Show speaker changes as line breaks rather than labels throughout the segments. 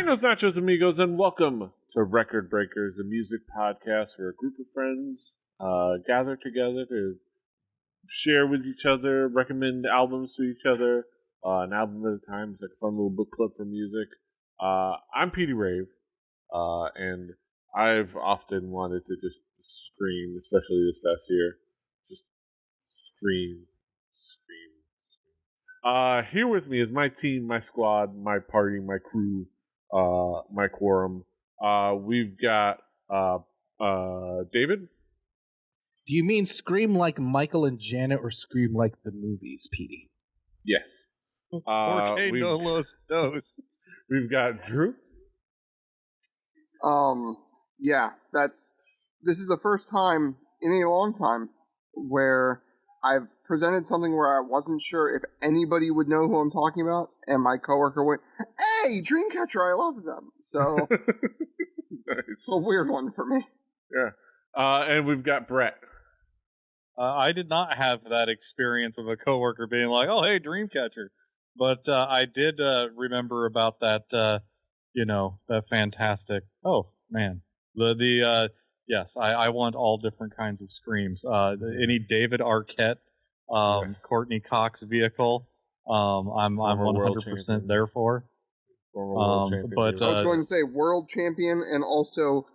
Buenos nachos, amigos, and welcome to Record Breakers, a music podcast where a group of friends gather together to share with each other, recommend albums to each other, an album at a time. It's like a fun little book club for music. I'm Petey Rave, and I've often wanted to just scream, especially this past year. Just scream. Here with me is my team, my squad, my party, my crew, my quorum. We've got David.
Do you mean scream like Michael and Janet or scream like the movies, Petey?
Yes.
Porque no los dos.
We've got Drew.
Yeah, this is the first time in a long time where I've presented something where I wasn't sure if anybody would know who I'm talking about, and my coworker went, "Hey, Dreamcatcher, I love them." So
Nice.
it's a weird one for me.
Yeah. And we've got Brett.
I did not have that experience of a coworker being like, "Oh, hey, Dreamcatcher," but I did remember about that. That fantastic. Oh man, yes, I want all different kinds of screams. Any David Arquette,
Yes.
Courtney Cox vehicle. I'm 100% there for.
Former world champion.
but,
I was going to say world champion and also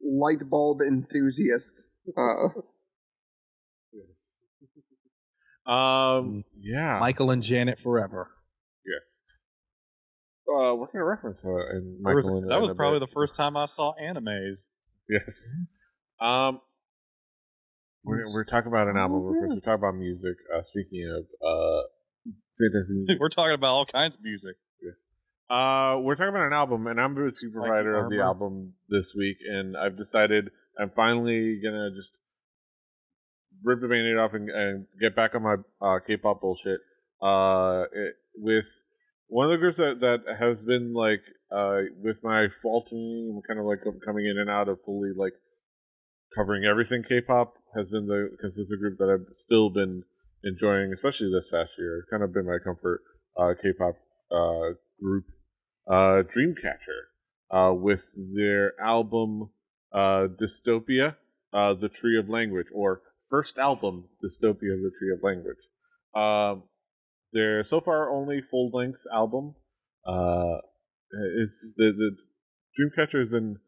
light bulb enthusiast.
Yes. Yeah.
Michael and Janet forever.
Yes. What kind of reference in Michael and
that was
Annabelle?
probably the first time I saw animes.
Yes. We're talking about an album. We're talking about music. Speaking of fantasy music.
We're talking about all kinds of music.
Yes. We're talking about an album, and I'm the supervisor of the album this week, and I've decided I'm finally gonna just rip the Band-Aid off and get back on my K-pop bullshit. With one of the groups that has been like with my fall team, kind of like coming in and out of fully like covering everything K-pop, has been the consistent group that I've still been enjoying, especially this past year. It's kind of been my comfort K-pop group, Dreamcatcher, with their album Dystopia, The Tree of Language, or first album, Dystopia, The Tree of Language. Their so far only full-length album. It's the Dreamcatcher has been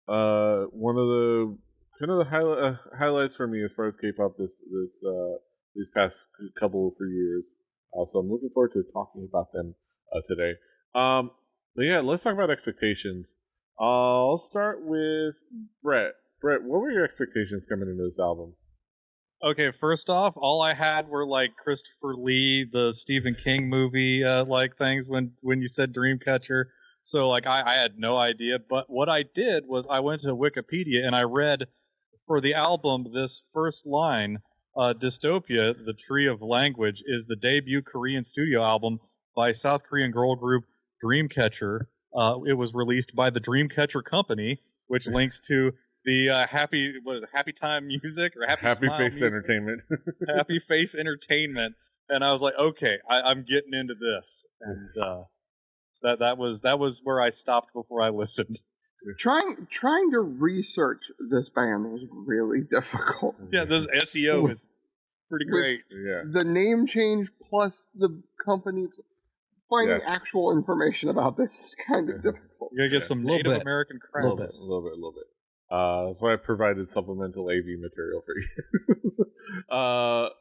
one of the kind of the highlights for me as far as K-pop these past couple of years. So I'm looking forward to talking about them today. But yeah, let's talk about expectations. I'll start with Brett. Brett, what were your expectations coming into this album?
Okay, first off, all I had were like Christopher Lee, the Stephen King movie like things when you said Dreamcatcher. So like I had no idea, but what I did was I went to Wikipedia and I read for the album this first line, Dystopia, The Tree of Language, is the debut Korean studio album by South Korean girl group Dreamcatcher. It was released by the Dreamcatcher Company, which links to the Happy Time Music or Happy
Face
music?
Entertainment.
Happy Face Entertainment. And I was like, okay, I'm getting into this. And that was where I stopped before I listened.
Trying to research this band was really difficult.
Yeah, this SEO is pretty great.
Yeah.
The name change plus the company, finding
Yes.
actual information about this is kind of difficult.
You gotta get some
Little
Native
bit.
American
A little bit,
credits.
a little bit. That's why I provided supplemental AV material for you.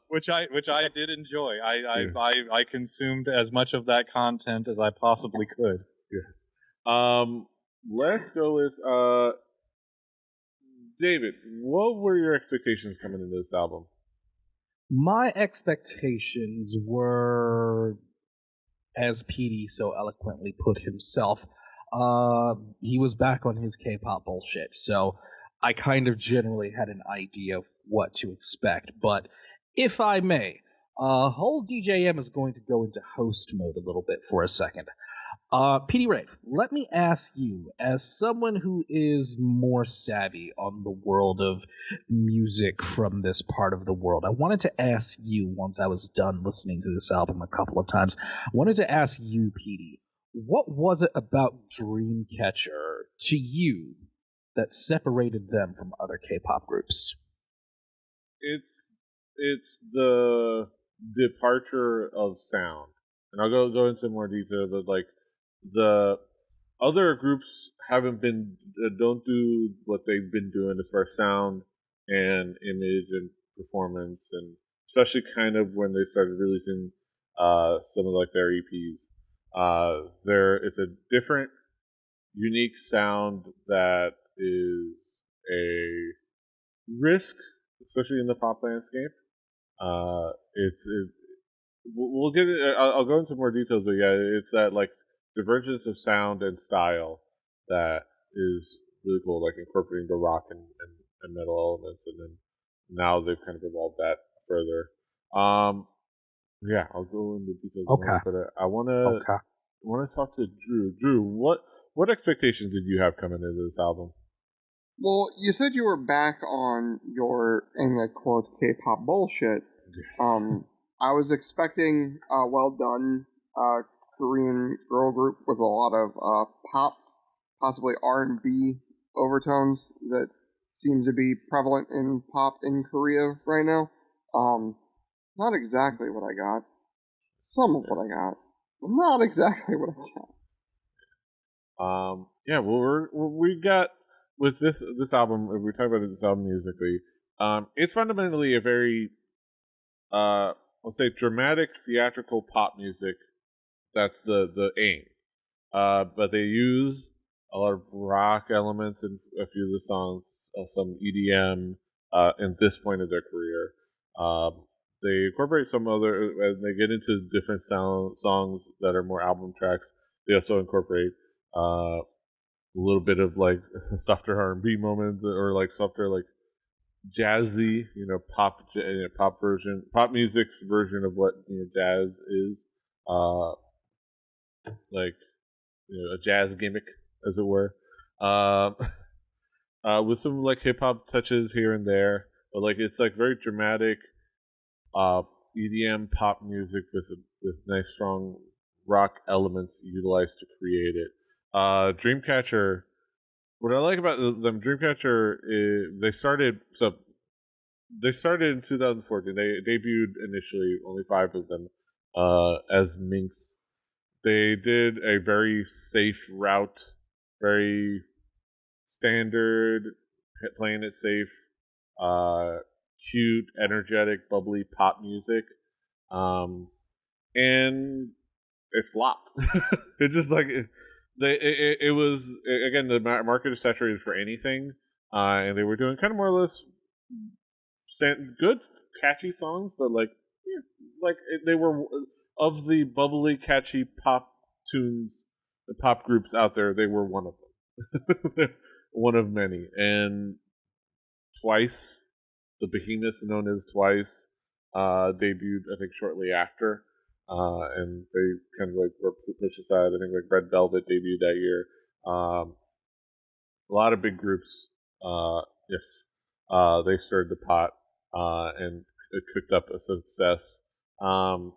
Which I did enjoy. I consumed as much of that content as I possibly could.
Yes. Let's go with David. What were your expectations coming into this album?
My expectations were, as Petey so eloquently put himself, he was back on his K-pop bullshit, so I kind of generally had an idea of what to expect. But if I may, whole DJM is going to go into host mode a little bit for a second. Petey Rafe, let me ask you, as someone who is more savvy on the world of music from this part of the world, I wanted to ask you, once I was done listening to this album a couple of times, I wanted to ask you, Petey, what was it about Dreamcatcher to you that separated them from other K-pop groups?
It's the departure of sound, and I'll go into more detail. But like the other groups don't do what they've been doing as far as sound and image and performance, and especially kind of when they started releasing some of like their EPs. It's a different, unique sound that is a risk, especially in the pop landscape. We'll get it. I'll go into more details, but yeah, it's that like divergence of sound and style that is really cool, like incorporating the rock and metal elements, and then now they've kind of evolved that further. Yeah, I'll go into details
Okay.
more, but I wanna talk to Drew. Drew, what expectations did you have coming into this album?
Well, you said you were back on your, in the quote, K-pop bullshit.
Yes.
I was expecting a well done Korean girl group with a lot of pop, possibly R&B overtones that seem to be prevalent in pop in Korea right now. Not exactly what I got. Some of what I got, but not exactly what I got.
Yeah, well, we got with this album. If we talk about this album musically, it's fundamentally a very, let's say, dramatic theatrical pop music. That's the aim. But they use a lot of rock elements in a few of the songs, some EDM. In this point of their career, they incorporate some other, as they get into different songs that are more album tracks. They also incorporate a little bit of like softer R&B moments, or like softer like jazzy, pop music's version of what jazz is, uh, like a jazz gimmick, as it were, uh, with some like hip hop touches here and there, but like it's like very dramatic, uh, EDM pop music with nice strong rock elements utilized to create it. Dreamcatcher. What I like about them, Dreamcatcher, is they started in 2014. They debuted initially, only 5 of them, as Minx. They did a very safe route, very standard, playing it safe, uh, cute, energetic, bubbly pop music, and it flopped. It just like it was, again, the market is saturated for anything, and they were doing kind of more or less good, catchy songs, but like, yeah, like they were of the bubbly, catchy pop tunes, the pop groups out there. They were one of them, one of many. And Twice, the behemoth known as Twice, debuted I think shortly after, and they kind of like were pushed aside. I think like Red Velvet debuted that year. A lot of big groups, yes, they stirred the pot, and it cooked up a success. Um,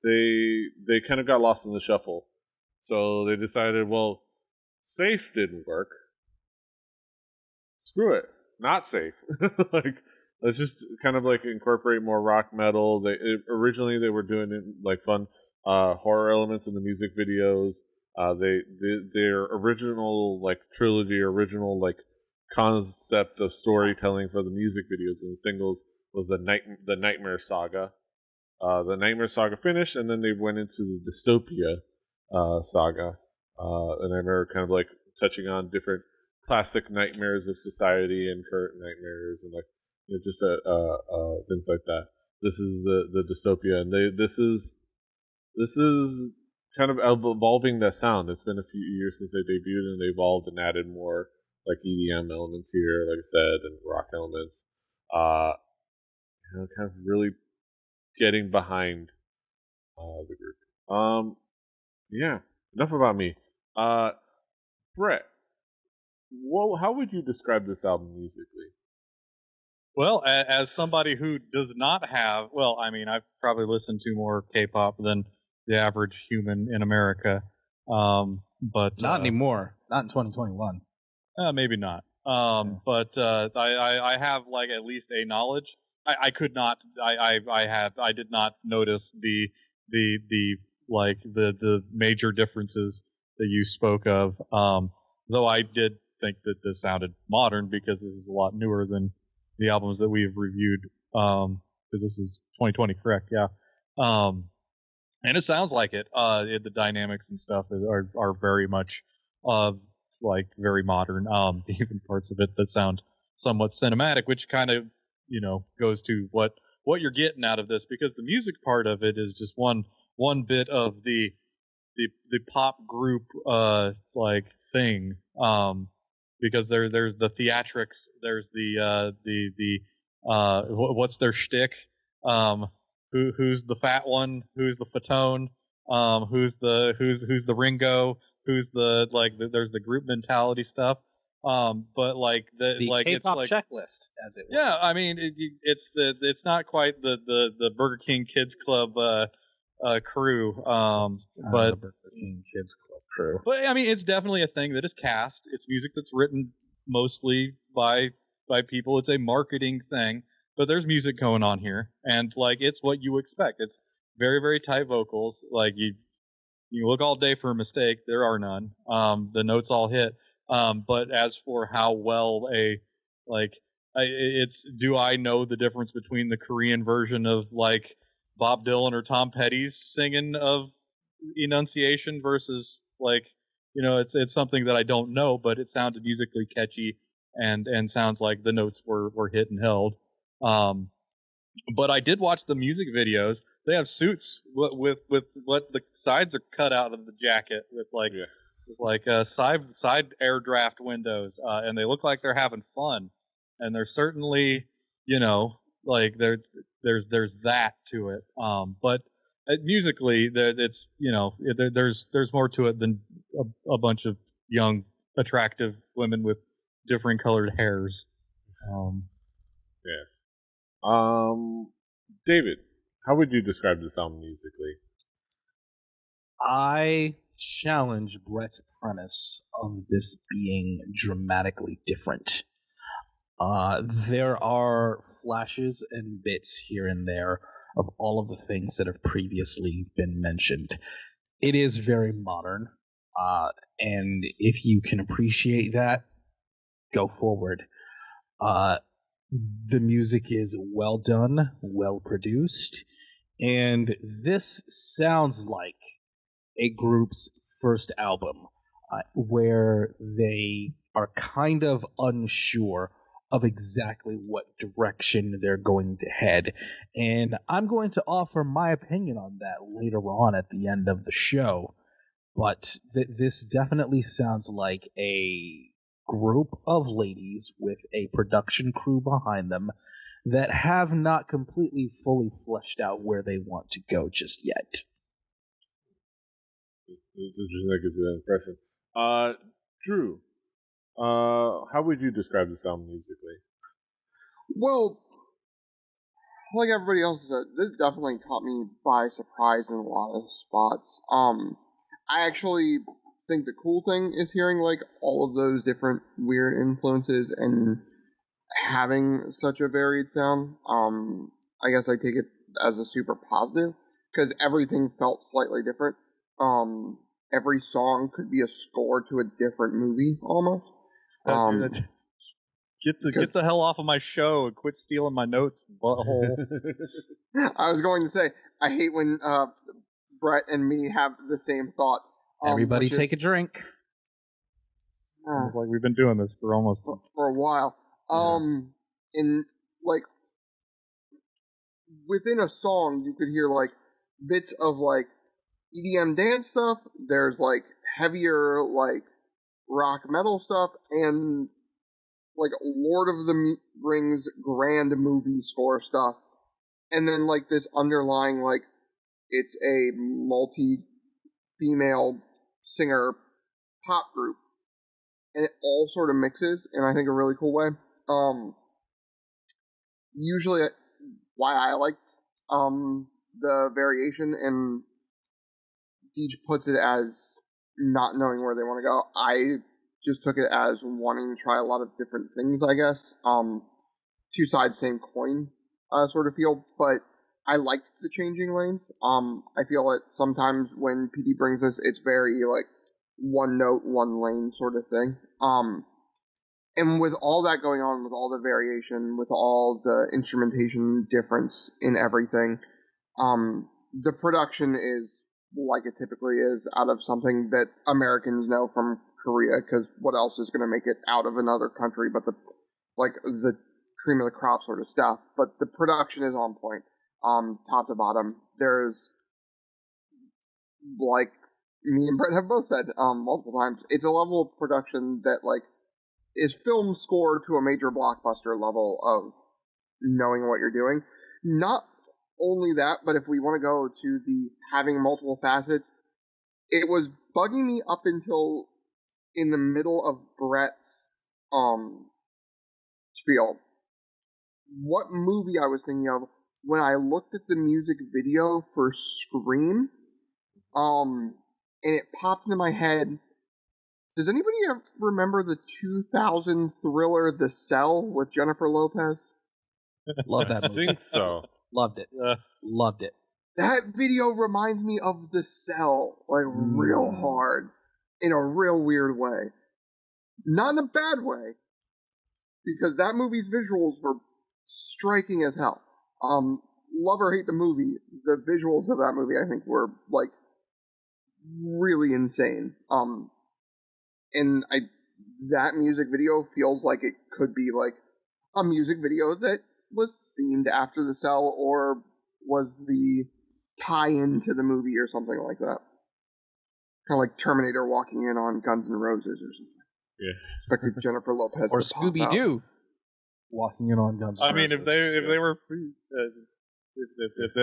they kind of got lost in the shuffle, so they decided, well, safe didn't work. Screw it, not safe. Like, let's just kind of like incorporate more rock metal. Originally they were doing it like fun horror elements in the music videos. Their original like trilogy, original like concept of storytelling for the music videos and the singles was the Nightmare Saga. The Nightmare Saga finished, and then they went into the Dystopia saga. And I remember kind of like touching on different classic nightmares of society and current nightmares, and like just things like that. This is the Dystopia, and this is kind of evolving that sound. It's been a few years since they debuted, and they evolved and added more like EDM elements here, like I said, and rock elements. Uh, kind of really getting behind the group. Yeah. Enough about me. Uh, Brett, how would you describe this album musically?
Well, as somebody who does not have, well, I mean, I've probably listened to more K-pop than the average human in America. But
Not anymore. Not in 2021.
Maybe not. But I have like at least a knowledge. I could not. I did not notice the like the major differences that you spoke of. Though I did think that this sounded modern because this is a lot newer than the albums that we've reviewed. Because this is 2020, correct? Yeah. And it sounds like it. The dynamics and stuff are very much like very modern. Even parts of it that sound somewhat cinematic, which kind of goes to what you're getting out of this, because the music part of it is just one bit of the pop group like thing. Because there's the theatrics, there's the what's their shtick, who's the fat one, who's the fatone, who's the Ringo, who's there's the group mentality stuff. But like the like
K-pop
it's like
checklist, as it were.
yeah, I mean it's not quite the Burger King Kids Club crew, but
the Burger King Kids Club crew.
But I mean, it's definitely a thing that is cast. It's music that's written mostly by people. It's a marketing thing, but there's music going on here, and like it's what you expect. It's very very tight vocals. Like you look all day for a mistake, there are none. The notes all hit. But as for how well do I know the difference between the Korean version of like Bob Dylan or Tom Petty's singing of enunciation versus like it's something that I don't know, but it sounded musically catchy and sounds like the notes were hit and held. But I did watch the music videos. They have suits with what the sides are cut out of the jacket with side air draft windows, and they look like they're having fun, and they're certainly like there's that to it. But musically, it's there's more to it than a bunch of young, attractive women with differing colored hairs.
David, how would you describe this album musically?
I challenge Brett's premise of this being dramatically different. There are flashes and bits here and there of all of the things that have previously been mentioned. It is very modern, and if you can appreciate that, go forward. The music is well done, well produced, and this sounds like a group's first album, where they are kind of unsure of exactly what direction they're going to head. And I'm going to offer my opinion on that later on at the end of the show. But this definitely sounds like a group of ladies with a production crew behind them that have not completely fully fleshed out where they want to go just yet.
That gives you that impression. Drew, how would you describe this album musically?
Well, like everybody else said, this definitely caught me by surprise in a lot of spots. I actually think the cool thing is hearing like all of those different weird influences and having such a varied sound. I guess I take it as a super positive because everything felt slightly different. Every song could be a score to a different movie almost.
Get the hell off of my show and quit stealing my notes, butthole.
I was going to say, I hate when Brett and me have the same thought.
Everybody take a drink.
Sounds like we've been doing this for almost
for a while. In like within a song, you could hear like bits of like EDM dance stuff. There's like heavier like rock metal stuff and like Lord of the Rings grand movie score stuff. And then like this underlying like it's a multi-female singer pop group. And it all sort of mixes in I think a really cool way. Usually why I liked the variation and Deej puts it as not knowing where they want to go. I just took it as wanting to try a lot of different things, I guess. Two sides, same coin sort of feel, but I liked the changing lanes. I feel that sometimes when PD brings this, it's very like one note, one lane sort of thing. And with all that going on, with all the variation, with all the instrumentation difference in everything, the production is like it typically is out of something that Americans know from Korea, because what else is going to make it out of another country but the cream of the crop sort of stuff. But the production is on point, top to bottom. There's, like me and Brett have both said multiple times, it's a level of production that like is film score to a major blockbuster level of knowing what you're doing. Not only that, but if we want to go to the having multiple facets, it was bugging me up until in the middle of Brett's spiel. What movie I was thinking of when I looked at the music video for Scream, and it popped into my head. Does anybody remember the 2000 thriller The Cell with Jennifer Lopez?
Love that movie.
I think so.
Loved it. Loved it.
That video reminds me of The Cell, like real hard, in a real weird way. Not in a bad way, because that movie's visuals were striking as hell. Love or hate the movie, the visuals of that movie I think were like really insane. And that music video feels like it could be like a music video that was themed after The Cell or was the tie-in to the movie or something like that. Kind of like Terminator walking in on Guns N' Roses or something.
Yeah.
Expected Jennifer Lopez
Or
to pop
Scooby
out.
Doo walking in on Guns N'
I mean,
Roses.
if they were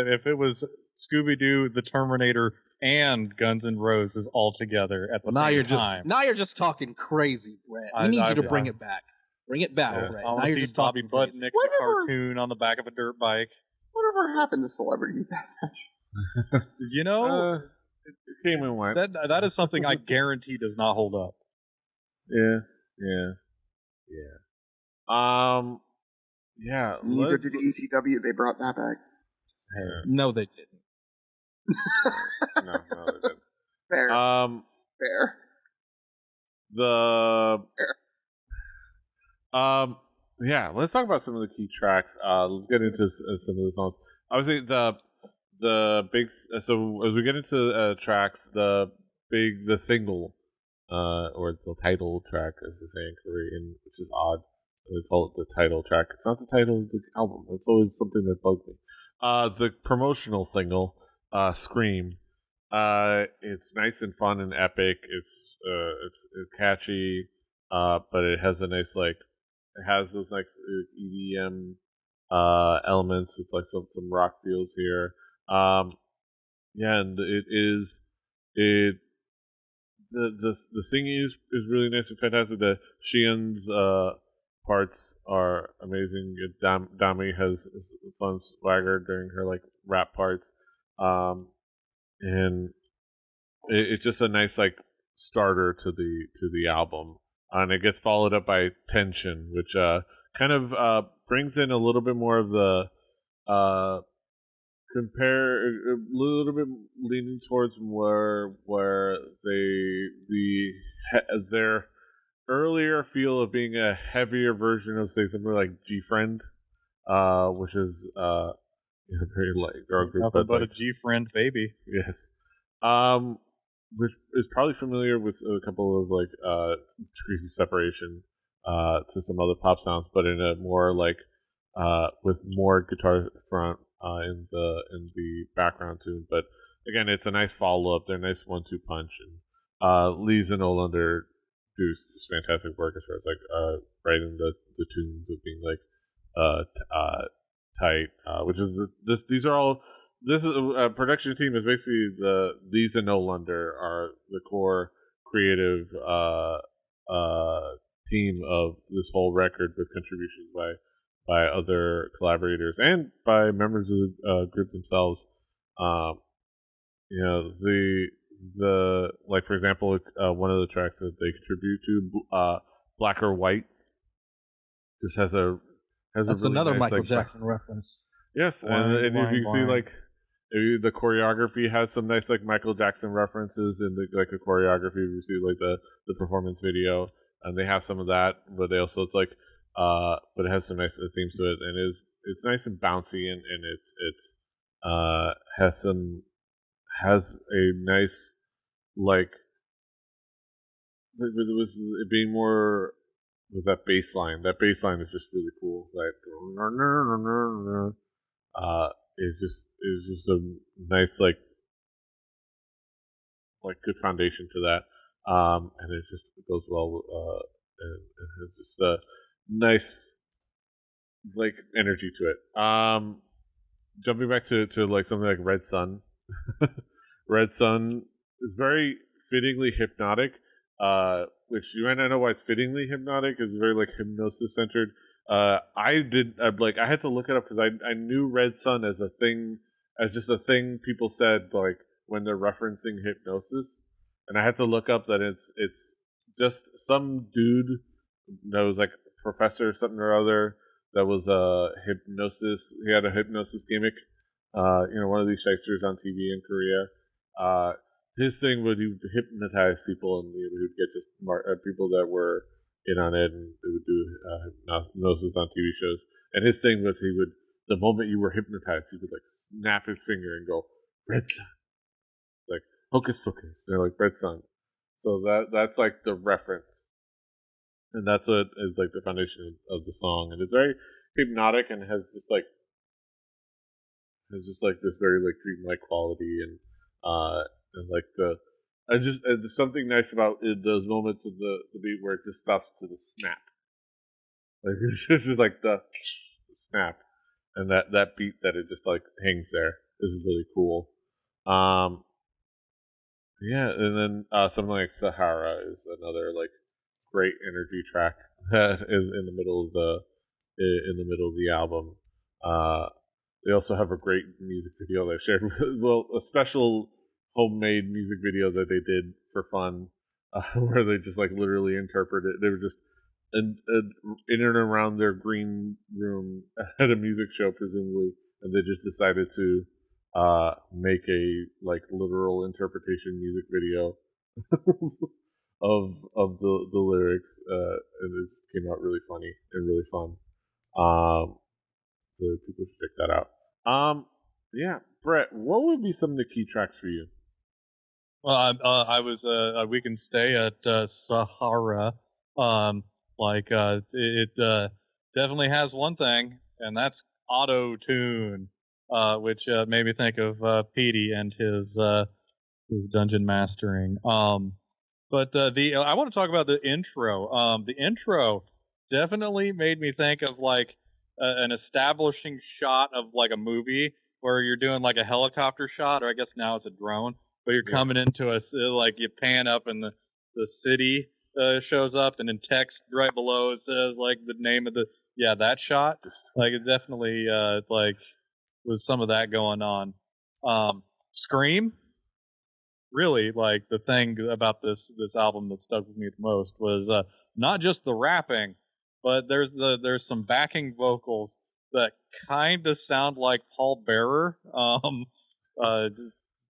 if it was Scooby Doo, the Terminator, and Guns N' Roses all together at the same time.
Now you're just talking crazy, Brett. We need you to bring it back. Bring it back,
Yeah.
Brett.
I
Now
want
you're
to see
just
Bobby
talking
Butt
crazy.
Nick
Whatever.
the cartoon on the back of a dirt bike.
Whatever happened to Celebrity Deathmatch?
You know,
It came and went.
that is something I guarantee does not hold up.
Yeah. Yeah.
Neither did ECW. They brought that back.
No, they didn't.
No, they didn't.
Fair. Fair.
Yeah, let's talk about some of the key tracks. Let's get into some of the songs. Obviously, the big. So as we get into tracks, the single, or the title track, as they say in Korean, which is odd. They call it the title track. It's not the title of the album. It's always something that bugs me. The promotional single, "Scream." It's nice and fun and epic. It's catchy, but it has a nice it has those like EDM elements with like some rock feels here. Yeah, and the singing is really nice and fantastic. The Xian's parts are amazing. Dami has fun swagger during her like rap parts. And it's just a nice like starter to the album, and it gets followed up by Tension, which kind of brings in a little bit more of the a little bit leaning towards where their earlier feel of being a heavier version of say something like G Friend, which is very like girl group,
Nothing but
like,
a G-Friend baby.
yes. Which is probably familiar with a couple of like degrees of separation to some other pop sounds, but in a more like with more guitar front in the background tune. But again, it's a nice follow up. They're a nice 1-2 punch, and Lee's and Olander do just fantastic work as far as like writing the tunes of being like tight, which is these are all. This is a production team is basically these and Olander are the core creative team of this whole record, with contributions by other collaborators and by members of the group themselves. You know, like for example, one of the tracks that they contribute to, Black or White, just has a
That's
really
another
nice,
Michael
like,
Jackson reference.
yes, and if you see like the choreography has some nice like Michael Jackson references in the like a choreography. You see like the performance video, and they have some of that, but they also it's like but it has some nice themes to it, and it's nice and bouncy, and has a nice like with it being more with that bass line. That bass line is just really cool. Like is just a nice like good foundation to that. And it just goes well and has just a nice like energy to it. Jumping back to like something like Red Sun. Red Sun is very fittingly hypnotic, which you might not know why it's fittingly hypnotic. It's very like hypnosis centered. I had to look it up because I knew Red Sun as a thing, as just a thing people said like when they're referencing hypnosis, and I had to look up that it's just some dude that was like professor something or other that was a hypnosis. He had a hypnosis gimmick. One of these shysters on TV in Korea. His thing would he would hypnotize people, and he would get just people that were in on it, and they would do hypnosis on TV shows. And his thing was the moment you were hypnotized, he would like snap his finger and go, "Red Sun," like hocus pocus. They're like Red Sun. So that's like the reference, and that's what is like the foundation of the song, and it's very hypnotic and has just like this very like dreamlike quality, and like there's something nice about those moments of the beat where it just stops to the snap, like it's just like the snap, and that beat that it just like hangs there is really cool. Yeah, and then something like Sahara is another like great energy track that is in the middle of the album. They also have a great music video they shared. Well, a special homemade music video that they did for fun, where they just like literally interpreted. They were just in and around their green room at a music show, presumably, and they just decided to make a like literal interpretation music video of the lyrics, and it just came out really funny and really fun. So people should check that out. Yeah, Brett, what would be some of the key tracks for you?
Well, I was we can stay at Sahara. It definitely has one thing, and that's auto tune, which made me think of Petey and his dungeon mastering. But I want to talk about the intro. The intro definitely made me think of like an establishing shot of like a movie where you're doing like a helicopter shot, or I guess now it's a drone, but you're coming into like you pan up and the city shows up, and in text right below it says like the name of that shot. Like it definitely like was some of that going on. Scream. Really, like the thing about this album that stuck with me the most was not just the rapping, but there's some backing vocals that kind of sound like Paul Bearer,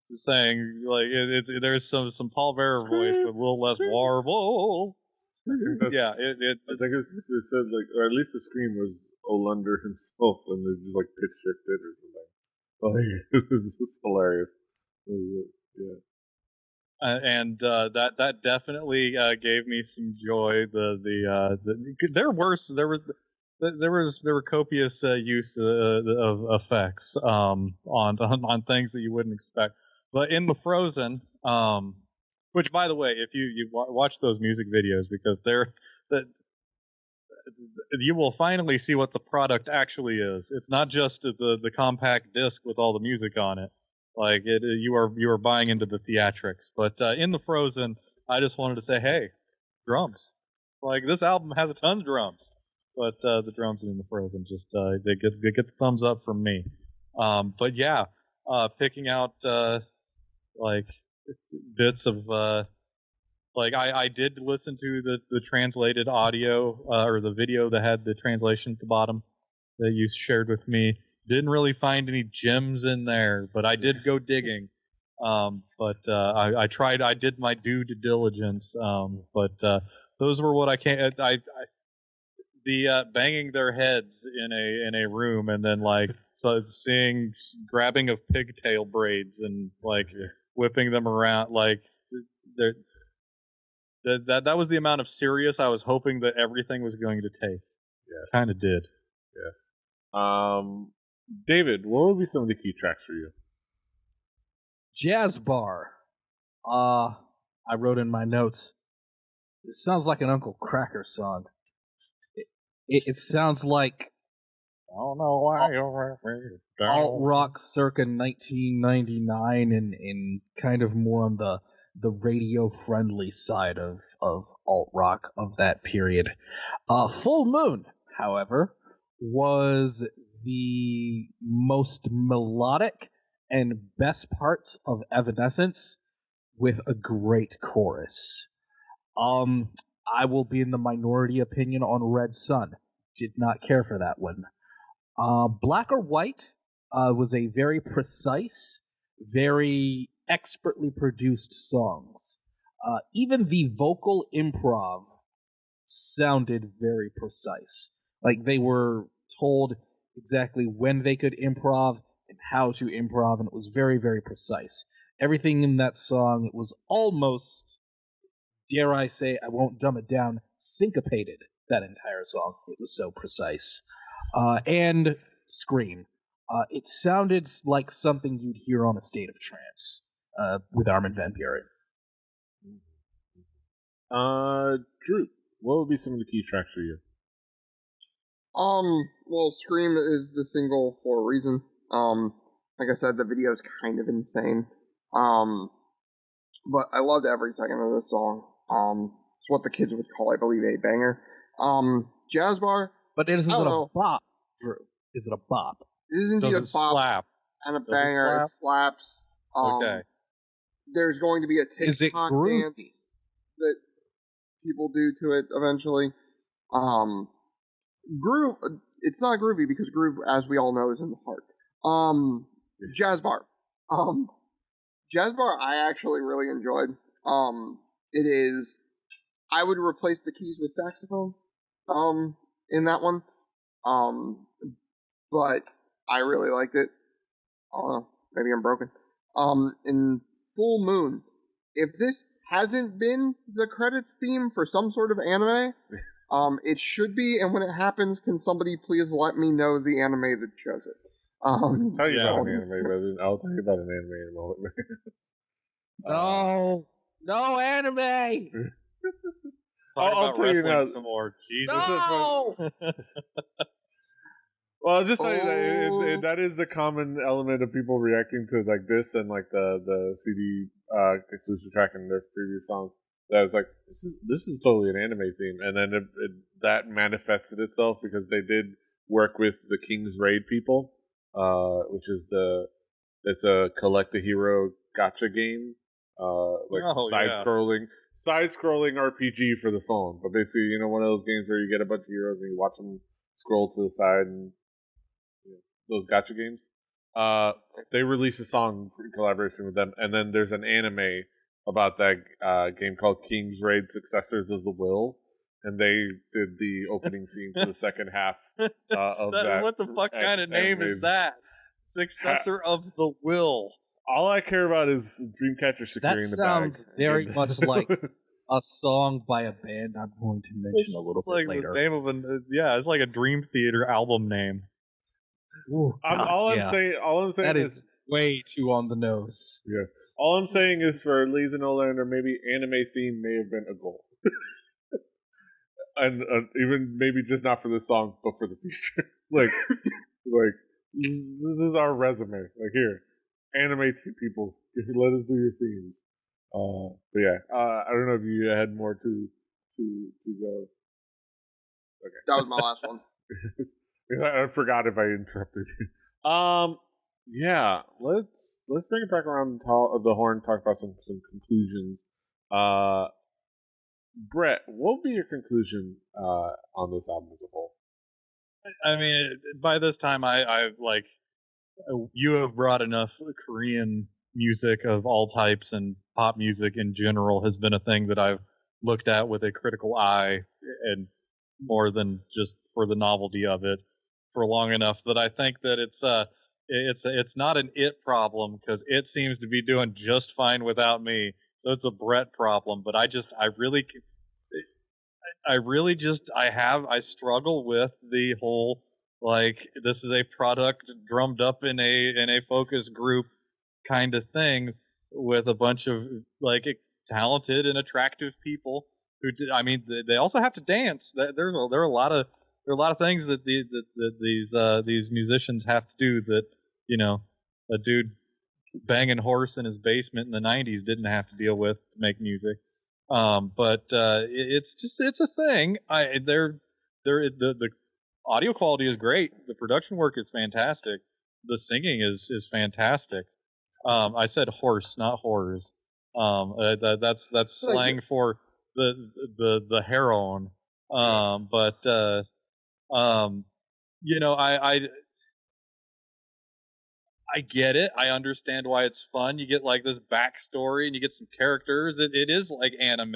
saying like there's some Paul Bearer voice with a little less warble. Yeah,
I think it said like, or at least the scream was Olander himself, and they just like pitch shifted or something. Like, it was just hilarious. Yeah.
And that definitely gave me some joy. There were copious use of effects on things that you wouldn't expect. But in the Frozen, which by the way, if you watch those music videos, because you will finally see what the product actually is. It's not just the compact disc with all the music on it. Like you are buying into the theatrics. But in the Frozen, I just wanted to say, hey, drums. Like this album has a ton of drums, but the drums in the Frozen just they get the thumbs up from me. But yeah, picking out like bits of like I did listen to the translated audio or the video that had the translation at the bottom that you shared with me. Didn't really find any gems in there, but I did go digging. But I tried. I did my due diligence. But those were what I can't. The banging their heads in a room and then like seeing grabbing of pigtail braids and like whipping them around like that was the amount of serious I was hoping that everything was going to take.
Yes.
Kind of did.
Yes. David, what would be some of the key tracks for you?
Jazz Bar. I wrote in my notes. It sounds like an Uncle Cracker song. It sounds like
I don't know why you're
alt rock circa 1999 and kind of more on the radio friendly side of alt rock of that period. Full Moon, however, was the most melodic and best parts of Evanescence with a great chorus. I will be in the minority opinion on Red Sun. Did not care for that one. Black or White was a very precise, very expertly produced songs. Even the vocal improv sounded very precise. Like they were told exactly when they could improv and how to improv, and it was very, very precise. Everything in that song was almost, dare I say, I won't dumb it down, syncopated, that entire song. It was so precise. And Scream. It sounded like something you'd hear on A State of Trance with Armin van Buuren.
Drew, what would be some of the key tracks for you?
Well, Scream is the single for a reason. Like I said, the video is kind of insane. But I loved every second of this song. It's what the kids would call, I believe, a banger. Jazz Bar.
But is it a bop, Drew? Is it a bop?
It is indeed
Does
a bop
slap?
and a banger. It slaps.
Okay.
There's going to be a
Is it
TikTok
groovy?
dance that people do to it eventually. Groove. It's not groovy because groove, as we all know, is in the heart. Jazz Bar. Jazz Bar I actually really enjoyed. It is, I would replace the keys with saxophone, in that one. But I really liked it. I don't know, maybe I'm broken. In Full Moon, if this hasn't been the credits theme for some sort of anime, it should be, and when it happens, can somebody please let me know the anime that chose it?
I'll tell you about an anime, but I'll tell you about an anime in a moment.
No anime.
I'll tell you now.
Some more. Jesus.
No.
Well, I'll just tell you that that is the common element of people reacting to like this and like the CD exclusive track in their previous songs. That was like, this is totally an anime theme, and then that manifested itself because they did work with the King's Raid people, which is it's a collect a hero gacha game, side-scrolling RPG for the phone. But basically, one of those games where you get a bunch of heroes and you watch them scroll to the side, and those gacha games. They released a song in collaboration with them, and then there's an anime about that game called King's Raid Successors of the Will, and they did the opening theme for the second half of that.
What the fuck kind of name is that? Successor of the Will.
All I care about is Dreamcatcher securing the bag.
That sounds very much like a song by a band I'm going to mention a little bit later.
The name of it's like a Dream Theater album name.
Ooh,
all I'm saying
that is way too on the nose.
Yes. All I'm saying is for Lee's and Olander, maybe anime theme may have been a goal. And even maybe just not for this song, but for the future. like, this is our resume. Like, here, anime people, let us do your themes. But yeah, I don't know if you had more to go. Okay.
That was my last one.
I forgot if I interrupted you. Yeah, let's bring it back around the horn. And talk about some conclusions. Uh, Brett, what would be your conclusion on this album as a whole?
I mean, by this time, I like you have brought enough Korean music of all types, and pop music in general has been a thing that I've looked at with a critical eye, and more than just for the novelty of it, for long enough that I think that it's not an it problem, because it seems to be doing just fine without me. So it's a Brett problem. But I struggle with the whole, like, this is a product drummed up in a focus group kind of thing, with a bunch of like talented and attractive people who I mean, they also have to dance. There are a lot of things that these musicians have to do that, a dude banging horse in his basement in the 90s didn't have to deal with to make music. But it's a thing. The audio quality is great. The production work is fantastic. The singing is fantastic. I said horse, not horrors. That's slang for the heroine. But I get it. I understand why it's fun. You get like this backstory, and you get some characters. It is like anime.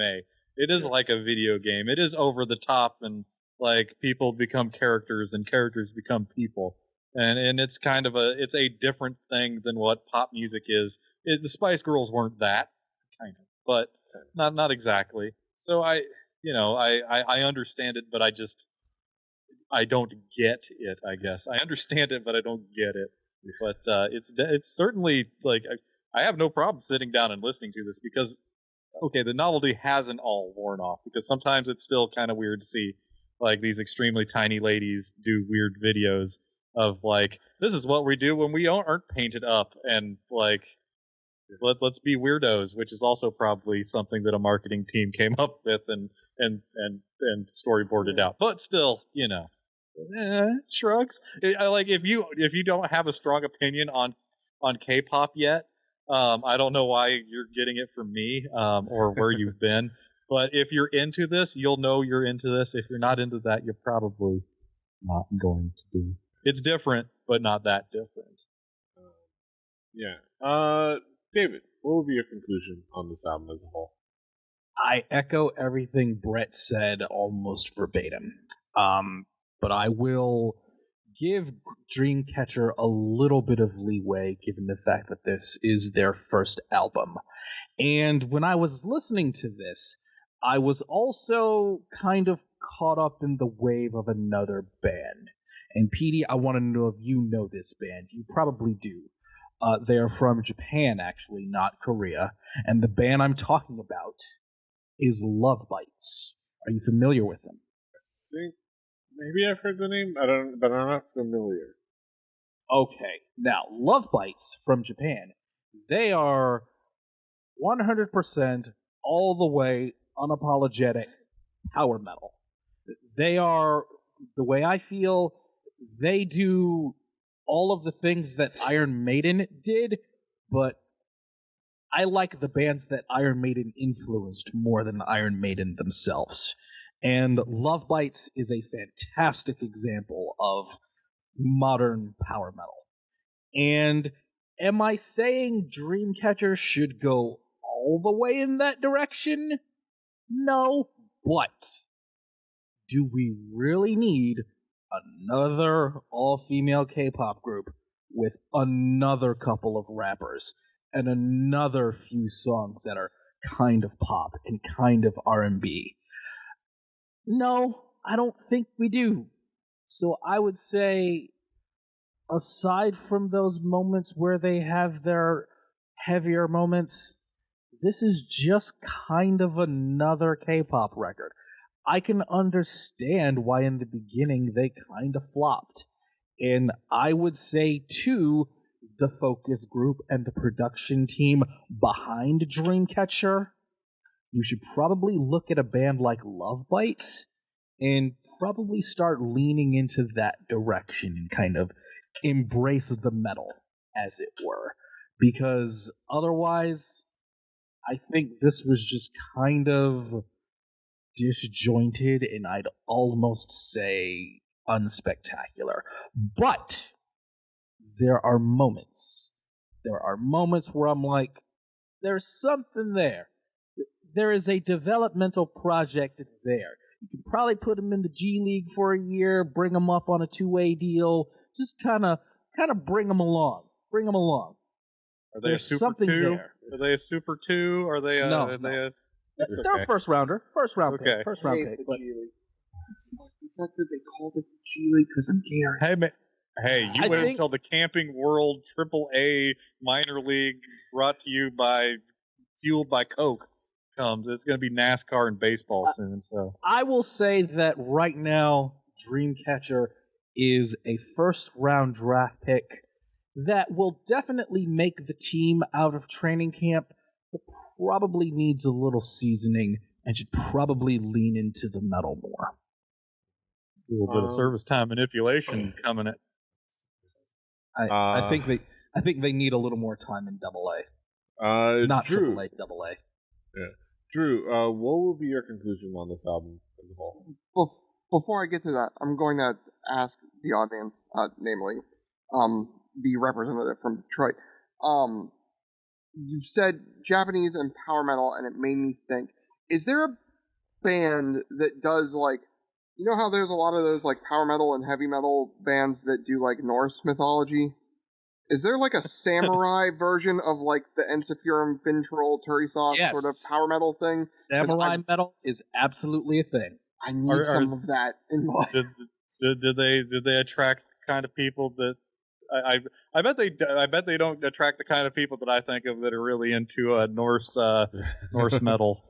It is like a video game. It is over the top, and like people become characters and characters become people. And it's kind of it's a different thing than what pop music is. The Spice Girls weren't that, kind of, but not exactly. So I understand it, but I don't get it. I guess I understand it, but I don't get it. But it's certainly like I have no problem sitting down and listening to this, because okay, the novelty hasn't all worn off, because sometimes it's still kind of weird to see like these extremely tiny ladies do weird videos of like, this is what we do when we aren't painted up, and like let's be weirdos, which is also probably something that a marketing team came up with and storyboarded out. But still, shrugs. I like, if you don't have a strong opinion on K-pop yet, I don't know why you're getting it from me, or where you've been. But if you're into this, you'll know you're into this. If you're not into that, you're probably not going to be. It's different, but not that different.
Yeah. David, what would be your conclusion on this album as a whole?
I echo everything Brett said almost verbatim. But I will give Dreamcatcher a little bit of leeway, given the fact that this is their first album. And when I was listening to this, I was also kind of caught up in the wave of another band. And Petey, I want to know if you know this band. You probably do. They are from Japan, actually, not Korea. And the band I'm talking about is Love Bites. Are you familiar with them?
I think maybe I've heard the name, but I'm not familiar.
Okay, now Love Bites from Japan, they are 100% all the way unapologetic power metal. They are, the way I feel, they do all of the things that Iron Maiden did, but I like the bands that Iron Maiden influenced more than Iron Maiden themselves. And Love Bites is a fantastic example of modern power metal. And am I saying Dreamcatcher should go all the way in that direction? No, but do we really need another all-female K-pop group with another couple of rappers and another few songs that are kind of pop and kind of R&B? No, I don't think we do. So I would say, aside from those moments where they have their heavier moments, this is just kind of another K-pop record. I can understand why in the beginning they kind of flopped. And I would say, too, the focus group and the production team behind Dreamcatcher, you should probably look at a band like Love Bites and probably start leaning into that direction and kind of embrace the metal as it were, because otherwise, I think this was just kind of disjointed and I'd almost say unspectacular. But there are moments. There are moments where I'm like, there's something there. There is a developmental project there. You can probably put him in the G League for a year, bring him up on a two-way deal, just kind of bring him along. Bring him along.
Are they
There's
a Super
something
2?
there.
Are they a Super 2? Are they a...
No,
are
no.
They a,
They're a
okay.
first round
Okay.
pick, first round
hate
pick.
the
But
G League. It's the fact that they called it the G League because I'm Gator.
Hey, you
I
wait
think-
until the Camping World AAA minor league brought to you by Fueled by Coke comes. It's going to be NASCAR and baseball soon. So
I will say that right now, Dreamcatcher is a first round draft pick that will definitely make the team out of training camp, but probably needs a little seasoning and should probably lean into the metal more.
a little bit of service time manipulation coming at.
I think they need a little more time in Double A, not
Drew,
Triple A, Double A.
Yeah. Drew, what would be your conclusion on this album as a whole?
Well, before I get to that, I'm going to ask the audience, namely, the representative from Detroit. You said Japanese and power metal, and it made me think: is there a band that does like, you know how there's a lot of those like power metal and heavy metal bands that do like Norse mythology? Is there like a samurai version of like the Ensifurum, Fintroll, Turisos
Yes.
sort of power metal thing?
Samurai metal is absolutely a thing.
I need some of that in my life.
Did they attract the kind of people that I bet they don't attract the kind of people that I think of that are really into Norse metal.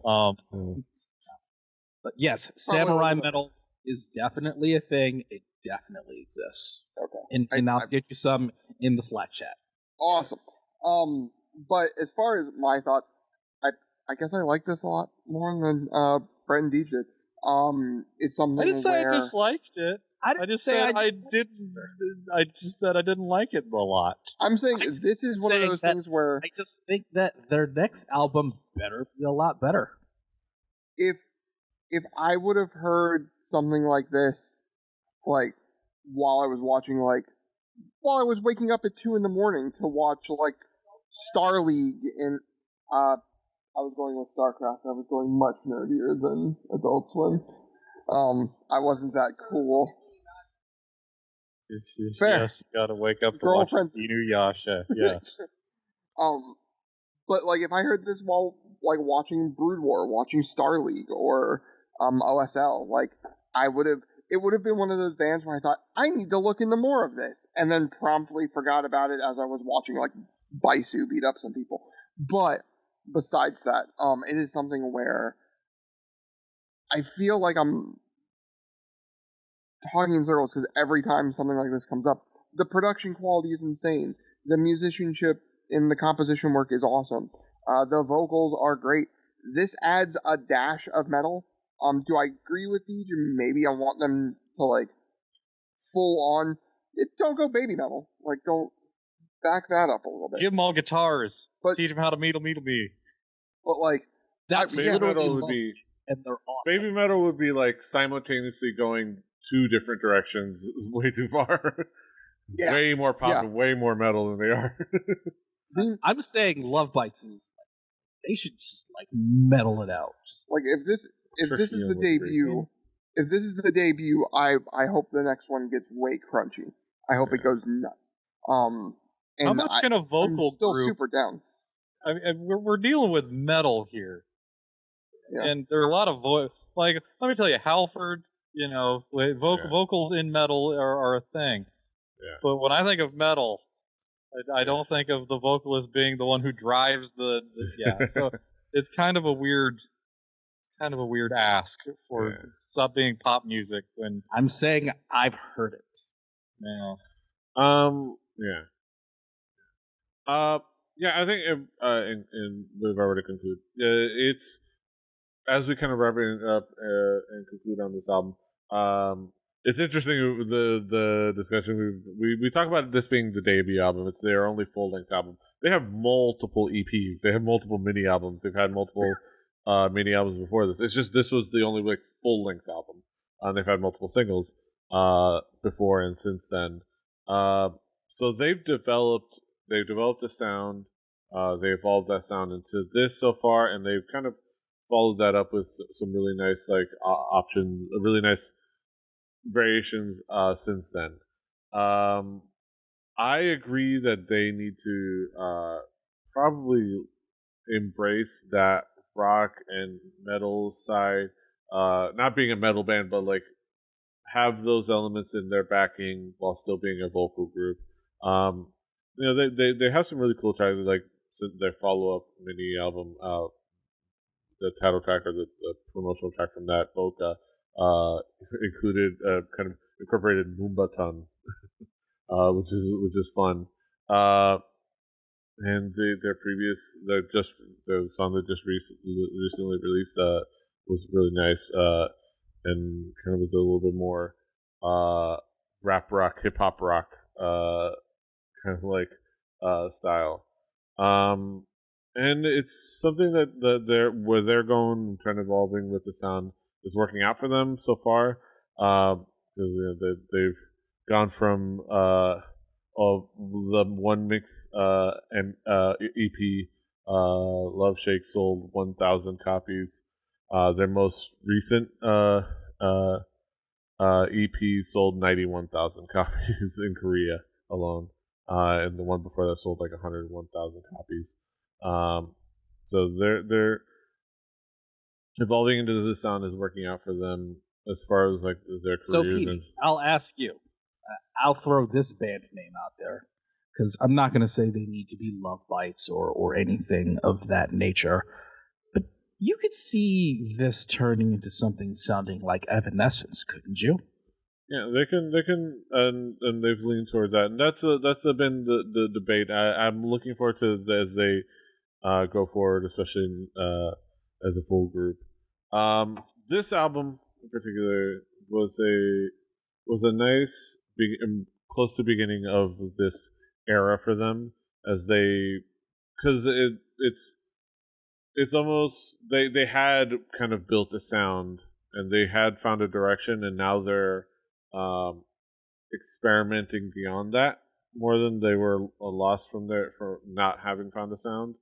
But yes,
Probably
samurai
a little bit.
metal is definitely a thing. It definitely exists.
Okay.
And I'll get you some in the Slack chat.
Awesome. But as far as my thoughts, I guess I like this a lot more than Brett and Deej did. It's something
I didn't say
where
I disliked it. I just said I didn't. I just said I didn't like it a lot.
I'm saying this is one of
saying
those
that-
things where
I just think that their next album better be a lot better.
if I would have heard something like this, like while I was waking up at 2 a.m. to watch like Star League and I was going with StarCraft. I was going much nerdier than Adult Swim. I wasn't that cool. Fair.
Yes, you gotta wake up to
Girlfriend.
watch Inuyasha. Yes.
But like if I heard this while like watching Brood War, watching Star League or OSL, like it would have been one of those bands where I thought I need to look into more of this, and then promptly forgot about it as I was watching like Baisu beat up some people. But besides that, it is something where I feel like I'm talking in circles because every time something like this comes up, the production quality is insane. The musicianship in the composition work is awesome. The vocals are great. This adds a dash of metal. Do I agree with these? Or maybe I want them to like full on. Don't go baby metal. Like don't back that up a little bit.
Give them all guitars.
But-
Teach them how to meedle me.
But like
That's
Baby
literally
metal would
most,
be
and they're awesome.
baby metal would be like simultaneously going two different directions, way too far.
Yeah.
Way more pop
Yeah.
and way more metal than they are.
I'm saying Love Bites is they should just like metal it out. Just
like if this is
Tristan
the
would agree.
debut, if this is the debut, I hope the next one gets way crunchy. I hope it goes nuts. And
How much can a vocal
I'm still
group?
super down.
I mean, we're dealing with metal here,
Yeah.
and there are a lot of like. Let me tell you, Halford. You know, vocals in metal are a thing.
Yeah.
But when I think of metal, I don't think of the vocalist being the one who drives the yeah. So it's kind of a weird ask for stop being pop music when
I'm saying I've heard it.
you
Yeah. Yeah, I think and if I were to conclude, it's as we kind of wrap it up and conclude on this album. It's interesting the discussion we talk about this being the debut album. It's their only full length album. They have multiple EPs. They have multiple mini albums. They've had multiple mini albums before this. It's just this was the only like full length album. They've had multiple singles before and since then. So they've developed a sound. They evolved that sound into this so far, and they've kind of followed that up with some really nice like options, really nice variations since then. I agree that they need to probably embrace that rock and metal side. Not being a metal band, but like have those elements in their backing while still being a vocal group. They have some really cool tracks, like their follow up mini album, the title track or the promotional track from that, Boca, included kind of incorporated Moombahton, which is fun. And the song that just recently released was really nice, and kind of was a little bit more rap rock, hip hop rock, kind of like style. And it's something that they're going, trying to evolving with the sound is working out for them so far. Because they've gone from the one mix and EP, Love Shake sold 1,000 copies. Their most recent EP sold 91,000 copies in Korea alone, and the one before that sold like 101,000 copies. So they're evolving into the sound is working out for them as far as like their careers.
So Petey, I'll ask you. I'll throw this band name out there because I'm not going to say they need to be Love Bites or anything of that nature. But you could see this turning into something sounding like Evanescence, couldn't you?
Yeah, they can, and they've leaned towards that, and that's been the debate. I'm looking forward to as they go forward, especially as a full group. This album in particular was a nice close to beginning of this era for them, as because it's almost they had kind of built a sound and they had found a direction, and now they're experimenting beyond that more than they were lost for not having found a sound.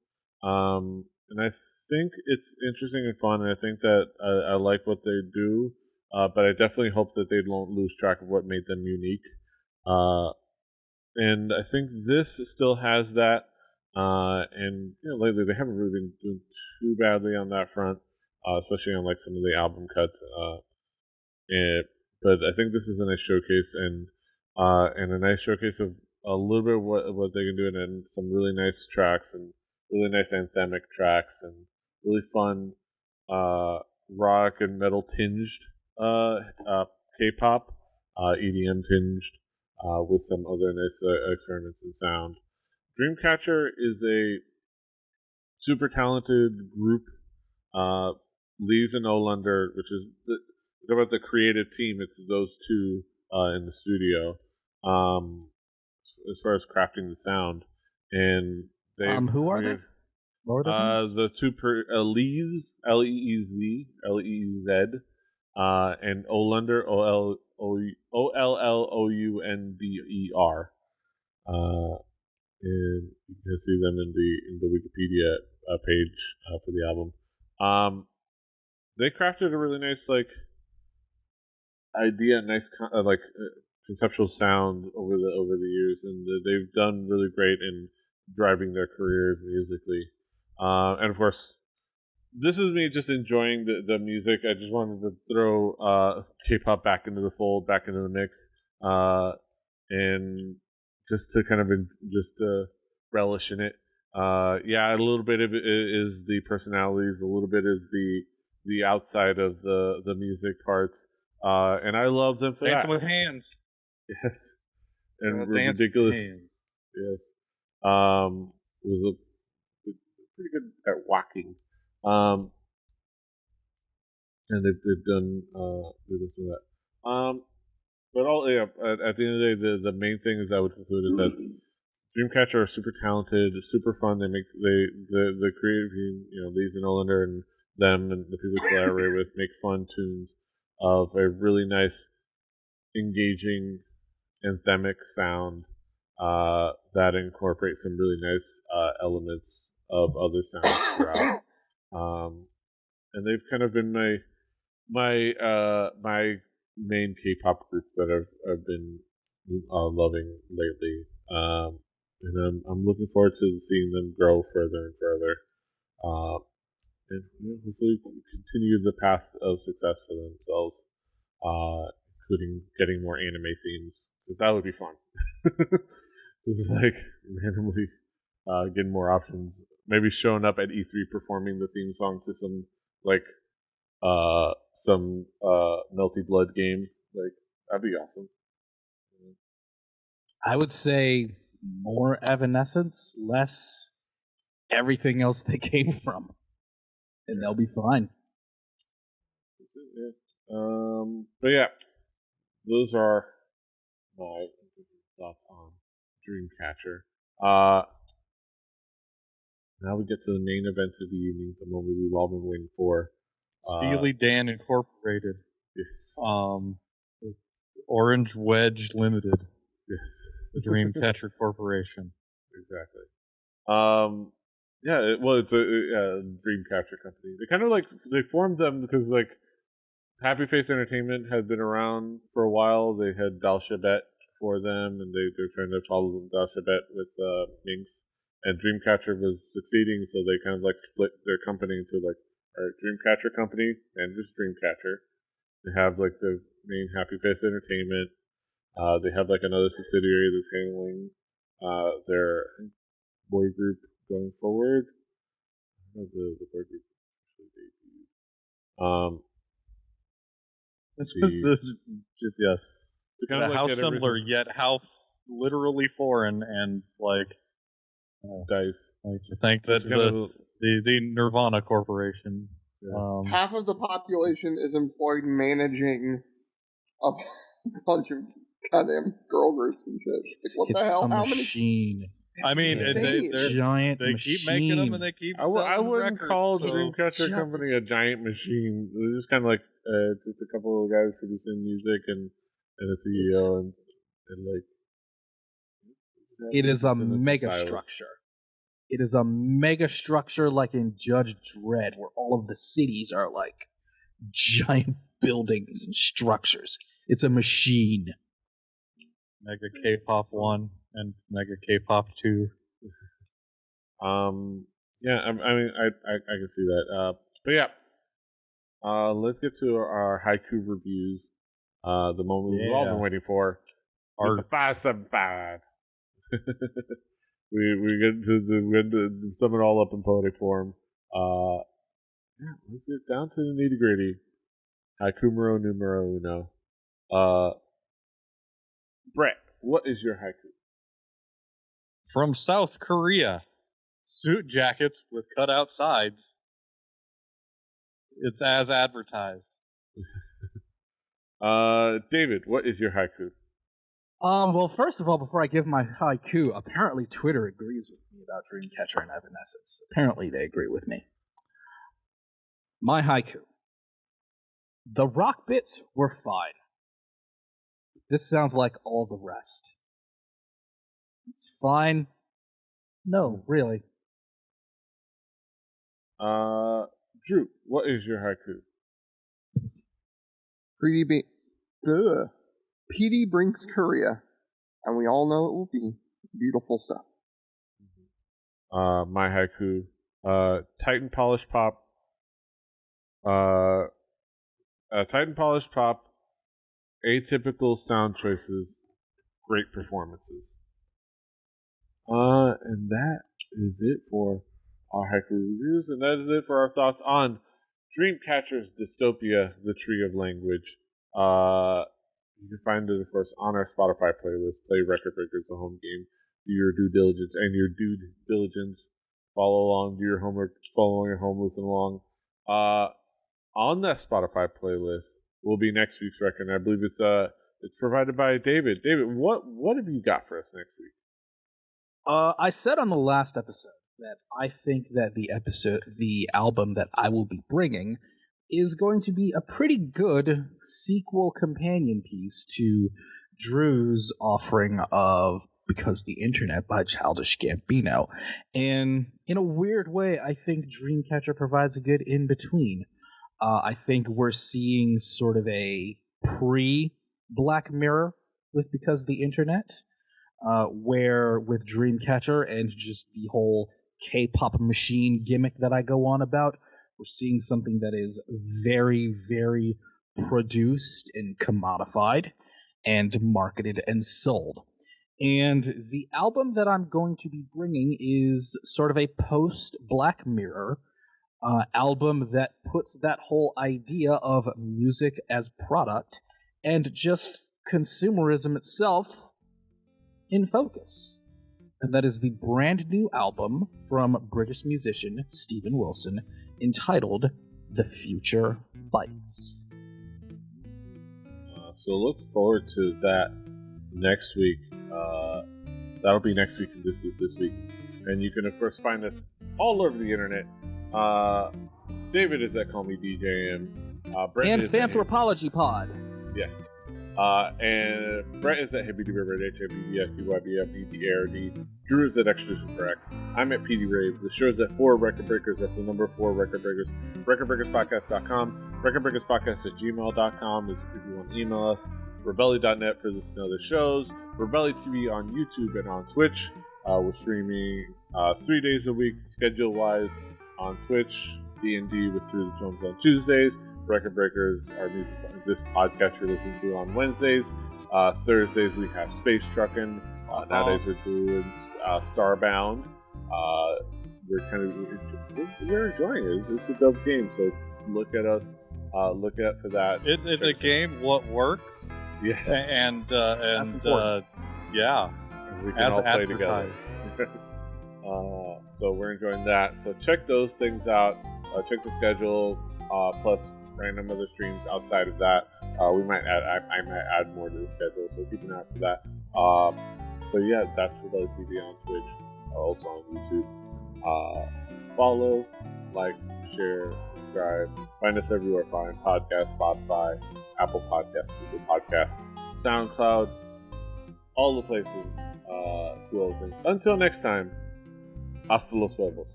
And I think it's interesting and fun, and I think that I like what they do, but I definitely hope that they don't lose track of what made them unique. And I think this still has that, and lately they haven't really been doing too badly on that front, especially on like some of the album cuts. But I think this is a nice showcase, and a nice showcase of a little bit of what they can do, and some really nice tracks and really nice anthemic tracks and really fun rock and metal tinged K-pop, EDM tinged, with some other nice experiments in sound. Dreamcatcher is a super talented group. Lees and Olander, which is about the creative team. It's those two in the studio, as far as crafting the sound. And they
who are they?
The two Lees, Leez, and Olander, Ollounder. And you can see them in the Wikipedia page for the album. They crafted a really nice idea, nice conceptual sound over the years, and they've done really great in driving their careers musically. And of course, this is me just enjoying the music. I just wanted to throw K-pop back into the fold, back into the mix, and just to kind of relish in it. A little bit of it is the personalities, a little bit is the outside of the music parts, and I love them for
Dancing
that.
with hands.
Yes, and ridiculous. Hands. Yes, was pretty good at walking, and they've done some of that. But at the end of the day, the main thing is I would conclude is that Dreamcatcher are super talented, super fun. They make the creative team, Lisa Nolander and them and the people they collaborate with make fun tunes of a really nice, engaging, anthemic sound that incorporates some really nice elements of other sounds throughout. And they've kind of been my main K-pop group that I've been loving lately. And I'm looking forward to seeing them grow further and further. And hopefully continue the path of success for themselves, including getting more anime themes, because that would be fun. This is like randomly getting more options. Maybe showing up at E3 performing the theme song to some Melty Blood game. Like, that'd be awesome.
I would say more Evanescence, less everything else they came from, and they'll be fine.
Yeah. But yeah, those are my thoughts on Dreamcatcher. Now we get to the main event of the evening, the moment we've all been waiting for.
Steely Dan Incorporated.
Yes.
Orange Wedge Limited.
Yes.
The Dreamcatcher Corporation.
Exactly. It's a Dreamcatcher company. They kind of they formed them because Happy Face Entertainment had been around for a while. They had Dalshabet for them, and they're trying to follow Dalshabet with Minx. And Dreamcatcher was succeeding, so they kind of split their company into Dreamcatcher company and just Dreamcatcher. They have the main Happy Face Entertainment. They have another subsidiary that's handling their boy group going forward. I don't know the boy group actually debuted.
Yes.
Kind of
how similar yet how literally foreign and
Dice.
To think that the Nirvana Corporation.
Yeah.
Half of the population is employed managing a bunch of goddamn girl groups and shit. What the hell?
A machine.
I mean, they're
giant
they
machine.
keep making them and they keep selling
I wouldn't
records,
call the Dreamcatcher company a giant machine. They're just kind of just a couple of guys producing music and a CEO and
it is a mega structure. It is a mega structure like in Judge Dredd, where all of the cities are giant buildings and structures. It's a machine.
Mega K-pop 1 and Mega K-pop 2.
Yeah, I mean, I can see that. But yeah, let's get to our Haiku reviews. The moment we've all been waiting for. Our 575. we get to sum it all up in poetic form. Let's get down to the nitty gritty. Haikumuro numero uno. Brett, what is your haiku?
From South Korea. Suit jackets with cutout sides. It's as advertised.
David, what is your haiku?
Well, first of all, before I give my haiku, apparently Twitter agrees with me about Dreamcatcher and Evanescence. Apparently they agree with me. My haiku. The rock bits were fine. This sounds like all the rest. It's fine. No, really.
Drew, what is your haiku?
Petey brings Korea, and we all know it will be beautiful stuff.
My haiku, Titan Polish Pop, Titan Polish Pop, atypical sound choices, great performances. And that is it for our haiku reviews, and that is it for our thoughts on Dreamcatcher's Dystopia, The Tree of Language. You can find it, of course, on our Spotify playlist. Play Record Breakers, the home game. Do your due diligence and your due diligence. Follow along, do your homework, follow along at home, listen along. On that Spotify playlist will be next week's record. And I believe it's It's provided by David. David, what have you got for us next week?
I said on the last episode that I think that the album that I will be bringing is going to be a pretty good sequel companion piece to Drew's offering of Because the Internet by Childish Gambino. And in a weird way, I think Dreamcatcher provides a good in-between. I think we're seeing sort of a pre-Black Mirror with Because the Internet, where with Dreamcatcher and just the whole K-pop machine gimmick that I go on about, we're seeing something that is very, very produced and commodified and marketed and sold. And the album that I'm going to be bringing is sort of a post-Black Mirror album that puts that whole idea of music as product and just consumerism itself in focus. And that is the brand new album from British musician Steven Wilson entitled The Future Bites.
So look forward to that next week. That'll be next week, and this is this week. And you can, of course, find us all over the internet. David is at Call Me DJM. Brett
And
is
Fanthropology Pod.
Yes. And Brett is at Hibbity River at HIBBFTYBFEDRD. Drew is at Extrusion for X. I'm at PD Rave. The show's at 4 Record Breakers. That's the number 4 Record Breakers. RecordBreakersPodcast.com. RecordBreakersPodcast@gmail.com is if you want to email us. Rebelly.net for this and other shows. Rebelly TV on YouTube and on Twitch. We're streaming 3 days a week, schedule-wise, on Twitch. D&D with Through the Films on Tuesdays. Record Breakers, our music, this podcast you're listening to on Wednesdays. Thursdays we have Space Truckin'. Nowadays we're doing Starbound. We're enjoying it. It's a dope game, so look at us. Look out for that.
It's a game what works.
Yes,
and yeah,
we can
as
all play
advertised.
together. So we're enjoying that. So check those things out. Check the schedule. Plus random other streams outside of that. I might add more to the schedule, so keep an eye out for that. But yeah, that's Rebelly TV on Twitch, also on YouTube. Follow, like, share, subscribe. Find us everywhere. Find Podcast, Spotify, Apple Podcasts, Google Podcasts, SoundCloud, all the places. Do all the things. Until next time, hasta los huevos.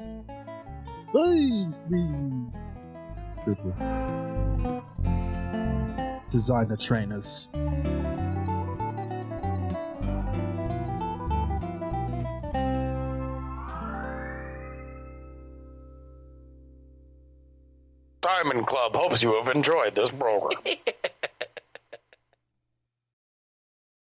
Save me. Designer trainers.
Diamond Club hopes you have enjoyed this program.